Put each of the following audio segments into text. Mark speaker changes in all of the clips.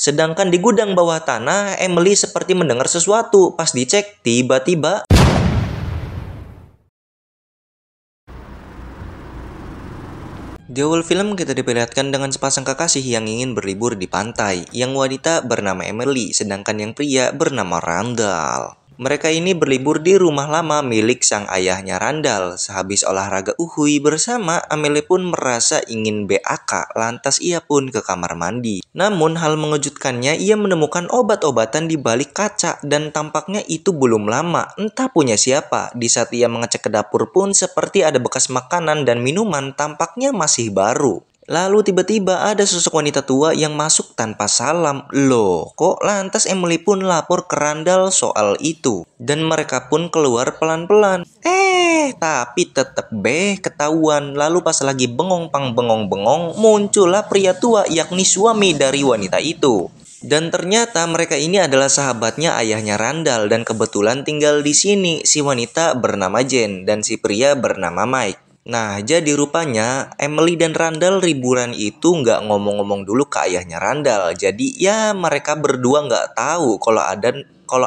Speaker 1: Sedangkan di gudang bawah tanah, Emily seperti mendengar sesuatu. Pas dicek, tiba-tiba di awal film kita diperlihatkan dengan sepasang kekasih yang ingin berlibur di pantai. Yang wanita bernama Emily, sedangkan yang pria bernama Randall. Mereka ini berlibur di rumah lama milik sang ayahnya Randall. Sehabis olahraga uhuy bersama, Emily pun merasa ingin BAK, lantas ia pun ke kamar mandi. Namun hal mengejutkannya, ia menemukan obat-obatan di balik kaca dan tampaknya itu belum lama. Entah punya siapa. Di saat ia mengecek ke dapur pun seperti ada bekas makanan dan minuman tampaknya masih baru. Lalu tiba-tiba ada sosok wanita tua yang masuk tanpa salam. Loh, kok lantas Emily pun lapor ke Randall soal itu. Dan mereka pun keluar pelan-pelan. Tapi tetep ketahuan. Lalu pas lagi bengong-bengong, muncullah pria tua yakni suami dari wanita itu. Dan ternyata mereka ini adalah sahabatnya ayahnya Randall dan kebetulan tinggal di sini. Si wanita bernama Jen dan si pria bernama Mike. Nah, jadi rupanya Emily dan Randall liburan itu nggak ngomong-ngomong dulu ke ayahnya Randall. Jadi ya mereka berdua nggak tahu kalau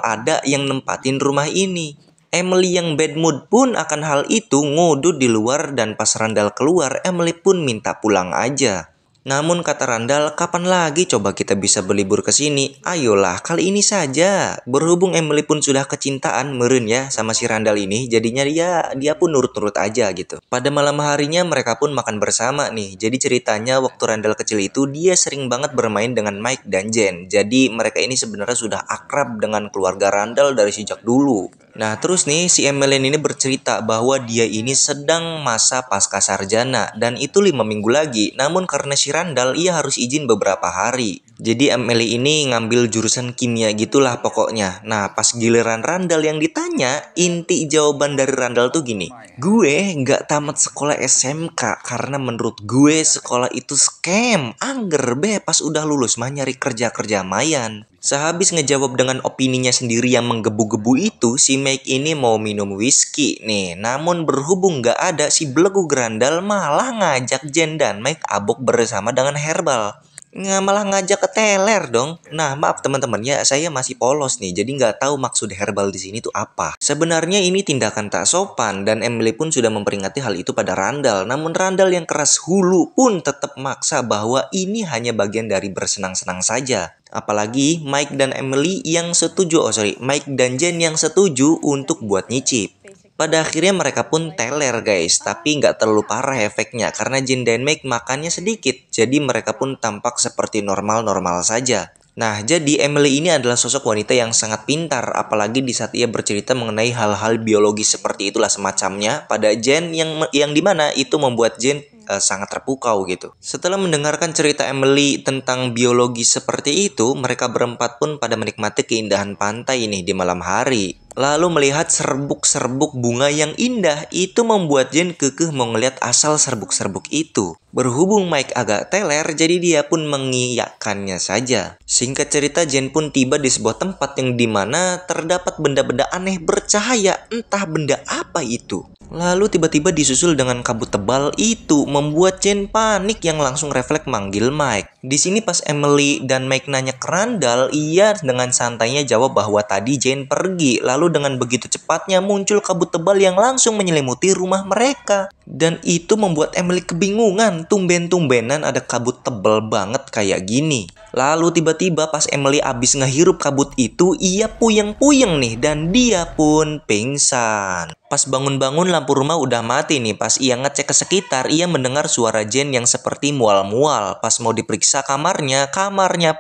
Speaker 1: ada yang nempatin rumah ini. Emily yang bad mood pun akan hal itu ngudut di luar dan pas Randall keluar, Emily pun minta pulang aja. Namun kata Randall, kapan lagi coba kita bisa berlibur ke sini? Ayolah, kali ini saja. Berhubung Emily pun sudah kecintaan meren ya sama si Randall ini, jadinya dia pun nurut-nurut aja gitu. Pada malam harinya mereka pun makan bersama nih. Jadi ceritanya waktu Randall kecil itu dia sering banget bermain dengan Mike dan Jen. Jadi mereka ini sebenarnya sudah akrab dengan keluarga Randall dari sejak dulu. Nah terus nih si Emily ini bercerita bahwa dia ini sedang masa pasca sarjana dan itu 5 minggu lagi. Namun karena si Randall ia harus izin beberapa hari. Jadi Emily ini ngambil jurusan kimia gitulah pokoknya. Nah pas giliran Randall yang ditanya, inti jawaban dari Randall tuh gini. Gue nggak tamat sekolah SMK karena menurut gue sekolah itu scam. Angger pas udah lulus mah nyari kerja-kerja mayan. Sehabis ngejawab dengan opininya sendiri yang menggebu-gebu itu, si Mike ini mau minum whisky nih. Namun berhubung gak ada, si belegu Randall malah ngajak Jen dan Mike abok bersama dengan Herbal. Malah ngajak ke teler dong. Nah maaf teman-teman ya, saya masih polos nih, jadi nggak tahu maksud Herbal di sini tuh apa. Sebenarnya ini tindakan tak sopan dan Emily pun sudah memperingati hal itu pada Randall. Namun Randall yang keras hulu pun tetap maksa bahwa ini hanya bagian dari bersenang-senang saja. Apalagi Mike dan Emily yang setuju, Mike dan Jen yang setuju untuk buat nyicip. Pada akhirnya mereka pun teler guys, tapi nggak terlalu parah efeknya karena Jen dan Mike makannya sedikit, jadi mereka pun tampak seperti normal-normal saja. Nah, jadi Emily ini adalah sosok wanita yang sangat pintar, apalagi di saat ia bercerita mengenai hal-hal biologis seperti itulah semacamnya pada Jen yang dimana itu membuat Jen sangat terpukau gitu. Setelah mendengarkan cerita Emily tentang biologi seperti itu, mereka berempat pun pada menikmati keindahan pantai ini di malam hari. Lalu melihat serbuk-serbuk bunga yang indah, itu membuat Jen kekeh mau ngeliat asal serbuk-serbuk itu. Berhubung Mike agak teler, jadi dia pun mengiyakannya saja. Singkat cerita, Jen pun tiba di sebuah tempat yang dimana terdapat benda-benda aneh bercahaya, entah benda apa itu. Lalu tiba-tiba disusul dengan kabut tebal itu membuat Jen panik yang langsung refleks manggil Mike. Di sini pas Emily dan Mike nanya ke Randall, ia dengan santainya jawab bahwa tadi Jen pergi. Lalu dengan begitu cepatnya muncul kabut tebal yang langsung menyelimuti rumah mereka. Dan itu membuat Emily kebingungan, tumben-tumbenan ada kabut tebal banget kayak gini. Lalu tiba-tiba pas Emily abis ngehirup kabut itu, ia puyeng-puyeng nih dan dia pun pingsan. Pas bangun-bangun lampu rumah udah mati nih. Pas ia ngecek ke sekitar, ia mendengar suara Jen yang seperti mual-mual. Pas mau diperiksa kamarnya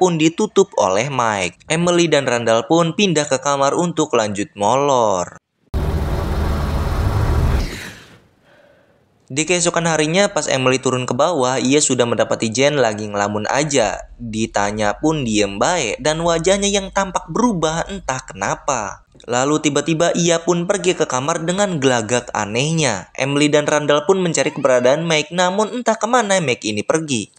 Speaker 1: pun ditutup oleh Mike. Emily dan Randall pun pindah ke kamar untuk lanjut molor. Di keesokan harinya pas Emily turun ke bawah, ia sudah mendapati Jen lagi ngelamun aja. Ditanya pun diem baik dan wajahnya yang tampak berubah entah kenapa. Lalu tiba-tiba ia pun pergi ke kamar dengan gelagak anehnya. Emily dan Randall pun mencari keberadaan Mike, namun entah kemana Mike ini pergi.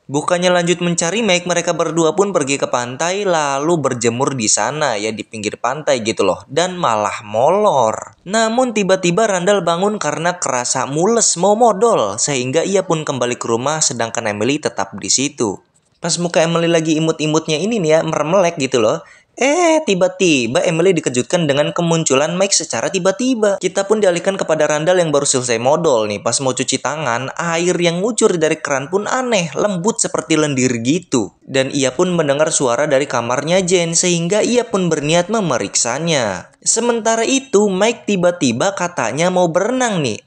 Speaker 1: Bukannya lanjut mencari Mike, mereka berdua pun pergi ke pantai lalu berjemur di sana ya di pinggir pantai gitu loh, dan malah molor. Namun tiba-tiba Randall bangun karena kerasa mules mau modal sehingga ia pun kembali ke rumah sedangkan Emily tetap di situ. Pas muka Emily lagi imut-imutnya ini nih ya, meremelek gitu loh. Tiba-tiba Emily dikejutkan dengan kemunculan Mike secara tiba-tiba. Kita pun dialihkan kepada Randall yang baru selesai modal nih. Pas mau cuci tangan, air yang ngucur dari keran pun aneh, lembut seperti lendir gitu. Dan ia pun mendengar suara dari kamarnya Jen, sehingga ia pun berniat memeriksanya. Sementara itu, Mike tiba-tiba katanya mau berenang nih.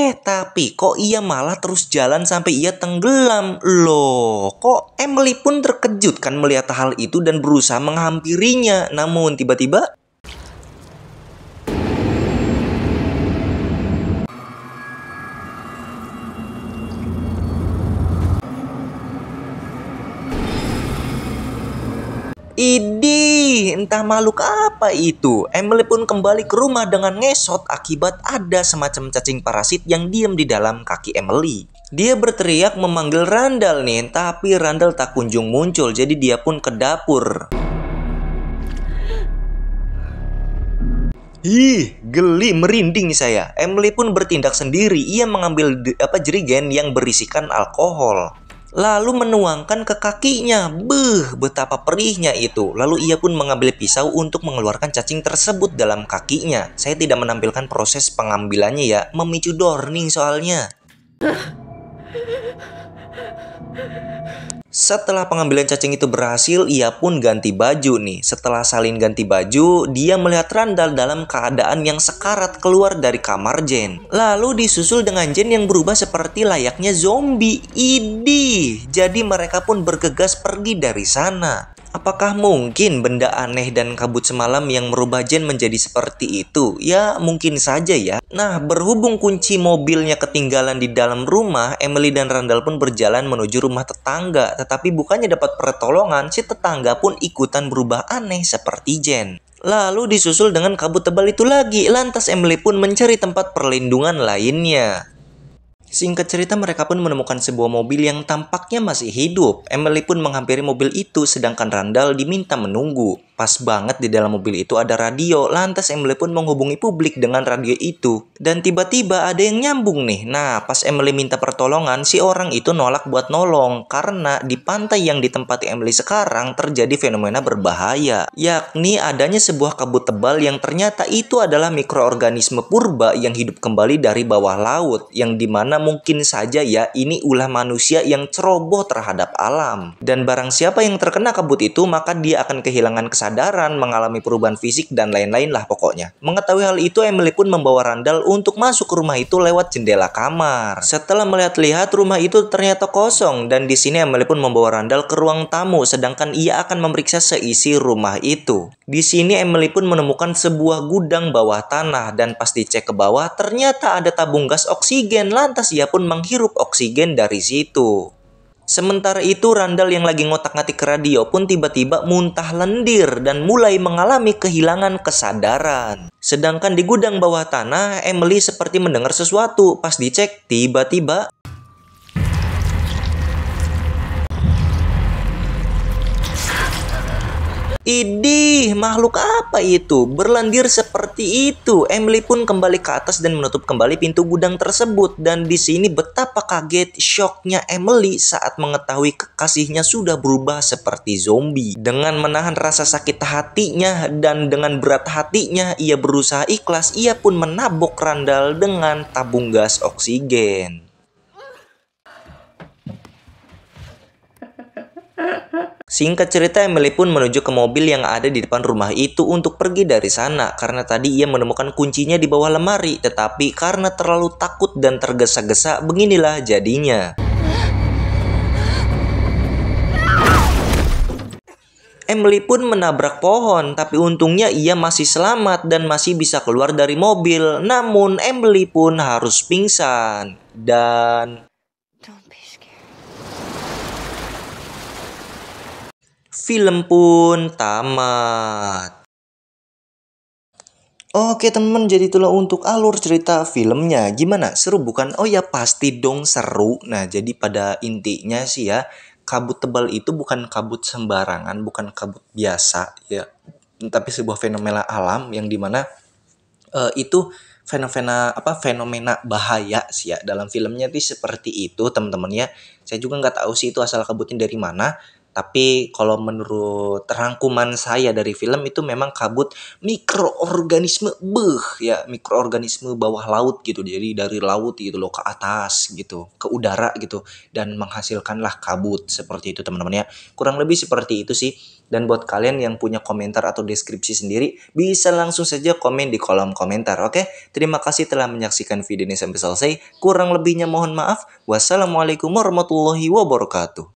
Speaker 1: Tapi kok ia malah terus jalan sampai ia tenggelam. Loh, kok Emily pun terkejut kan melihat hal itu dan berusaha menghampirinya. Namun tiba-tiba idih, entah makhluk apa itu. Emily pun kembali ke rumah dengan ngesot akibat ada semacam cacing parasit yang diam di dalam kaki Emily. Dia berteriak memanggil Randall nih, tapi Randall tak kunjung muncul, jadi dia pun ke dapur. Ih, geli merinding saya. Emily pun bertindak sendiri. Ia mengambil jerigen yang berisikan alkohol, lalu menuangkan ke kakinya. Betapa perihnya itu. Lalu ia pun mengambil pisau untuk mengeluarkan cacing tersebut dalam kakinya. Saya tidak menampilkan proses pengambilannya ya, memicu dorning soalnya. Setelah pengambilan cacing itu berhasil, ia pun ganti baju nih. Setelah salin ganti baju, dia melihat Randall dalam keadaan yang sekarat keluar dari kamar Jen. Lalu disusul dengan Jen yang berubah seperti layaknya zombie. Idih, jadi mereka pun bergegas pergi dari sana. Apakah mungkin benda aneh dan kabut semalam yang merubah Jen menjadi seperti itu? Ya, mungkin saja ya. Nah, berhubung kunci mobilnya ketinggalan di dalam rumah, Emily dan Randall pun berjalan menuju rumah tetangga. Tetapi bukannya dapat pertolongan, si tetangga pun ikutan berubah aneh seperti Jen. Lalu disusul dengan kabut tebal itu lagi. Lantas Emily pun mencari tempat perlindungan lainnya. Singkat cerita, mereka pun menemukan sebuah mobil yang tampaknya masih hidup. Emily pun menghampiri mobil itu, sedangkan Randall diminta menunggu. Pas banget di dalam mobil itu ada radio, lantas Emily pun menghubungi publik dengan radio itu. Dan tiba-tiba ada yang nyambung nih. Nah, pas Emily minta pertolongan, si orang itu nolak buat nolong. Karena di pantai yang ditempati Emily sekarang terjadi fenomena berbahaya. Yakni adanya sebuah kabut tebal yang ternyata itu adalah mikroorganisme purba yang hidup kembali dari bawah laut. Yang dimana mungkin saja ya ini ulah manusia yang ceroboh terhadap alam. Dan barang siapa yang terkena kabut itu, maka dia akan kehilangan kesadaran, mengalami perubahan fisik, dan lain-lain lah pokoknya. Mengetahui hal itu, Emily pun membawa Randall untuk masuk ke rumah itu lewat jendela kamar. Setelah melihat-lihat, rumah itu ternyata kosong, dan di sini Emily pun membawa Randall ke ruang tamu, sedangkan ia akan memeriksa seisi rumah itu. Di sini Emily pun menemukan sebuah gudang bawah tanah, dan pas dicek ke bawah, ternyata ada tabung gas oksigen. Lantas ia pun menghirup oksigen dari situ. Sementara itu, Randall yang lagi ngotak-ngatik radio pun tiba-tiba muntah lendir dan mulai mengalami kehilangan kesadaran. Sedangkan di gudang bawah tanah, Emily seperti mendengar sesuatu. Pas dicek, tiba-tiba idih, makhluk apa itu? Berlendir seperti itu. Emily pun kembali ke atas dan menutup kembali pintu gudang tersebut. Dan di sini betapa kaget, syoknya Emily saat mengetahui kekasihnya sudah berubah seperti zombie. Dengan menahan rasa sakit hatinya dan dengan berat hatinya, ia berusaha ikhlas. Ia pun menabok Randall dengan tabung gas oksigen. Singkat cerita, Emily pun menuju ke mobil yang ada di depan rumah itu untuk pergi dari sana. Karena tadi ia menemukan kuncinya di bawah lemari. Tetapi karena terlalu takut dan tergesa-gesa, beginilah jadinya. Emily pun menabrak pohon, tapi untungnya ia masih selamat dan masih bisa keluar dari mobil. Namun Emily pun harus pingsan. Dan film pun tamat. Oke teman, jadi itulah untuk alur cerita filmnya. Gimana? Seru bukan? Oh ya pasti dong seru. Nah, jadi pada intinya sih ya, kabut tebal itu bukan kabut sembarangan, bukan kabut biasa ya. Tapi sebuah fenomena alam yang dimana itu fenomena bahaya sih ya dalam filmnya tuh seperti itu teman-teman ya. Saya juga nggak tahu sih itu asal kabutnya dari mana. Tapi kalau menurut rangkuman saya dari film itu memang kabut mikroorganisme ya mikroorganisme bawah laut gitu. Jadi dari laut gitu loh ke atas gitu, ke udara gitu dan menghasilkanlah kabut seperti itu teman-teman ya. Kurang lebih seperti itu sih. Dan buat kalian yang punya komentar atau deskripsi sendiri bisa langsung saja komen di kolom komentar. Oke? Terima kasih telah menyaksikan video ini sampai selesai. Kurang lebihnya mohon maaf. Wassalamualaikum warahmatullahi wabarakatuh.